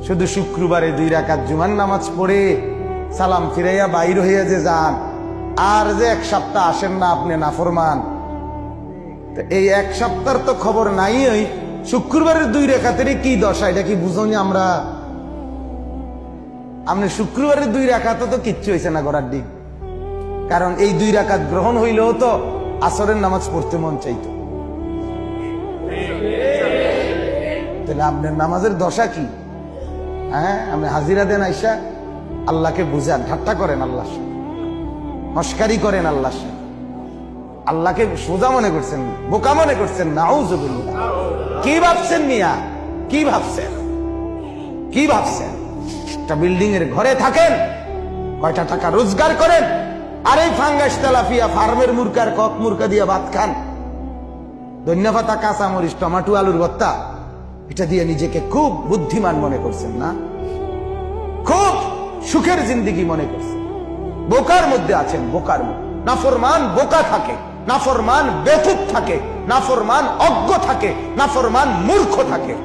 শুধু শুক্রবারে 2 রাকাত জুমার নামাজ পড়ে সালাম ফিরাইয়া বাইর হইয়া যে যান, আর যে 1 সপ্তাহ আসেন না আপনি নাফরমান। এই 1 সপ্তাহের তো খবর নাই। ওই শুক্রবারের 2 রাকাতেরই কি দশা, এটা কি বুঝনি আমরা? আপনি শুক্রবারের 2 রাকাত তো কিচ্ছু হয়েছে না গড়ার দিক, কারণ এই 2 রাকাত গ্রহণ হইলেও তো আসরের নামাজ পড়তে মন চাইতো। তাহলে আপনার নামাজের দশা কি? হ্যাঁ, আপনি হাজিরা দেন আইসা আল্লাহকে বুঝান, ঠাট্টা করেন আল্লাহর সাথে, মস্কারি করেন আল্লাহর সাথে, আল্লাহকে সোজা মনে করছেন, বোকা মনে করছেন। নাউজুবিল্লাহ। কি ভাবছেন মিয়া? কি ভাবছেন? কি ভাবছেন? একটা বিল্ডিং এর ঘরে থাকেন, কয়টা টাকা রোজগার করেন, আর এই ফাঙ্গাস তেলাপিয়া ফার্মের মুরকার কক মুরকা দিয়ে ভাত খান, ধন্যপাতা, কাঁচামরিচ, টমাটো, আলুর ভর্তা, এটা দিয়ে নিজেকে খুব বুদ্ধিমান মনে করছেন না? খুব সুখের জিন্দেগি মনে করছেন। বোকার মধ্যে আছেন, বোকার মধ্যে। নাফরমান বোকা থাকে, নাফরমান বেকুব থাকে, নাফরমান অজ্ঞ থাকে, নাফরমান মূর্খ থাকে।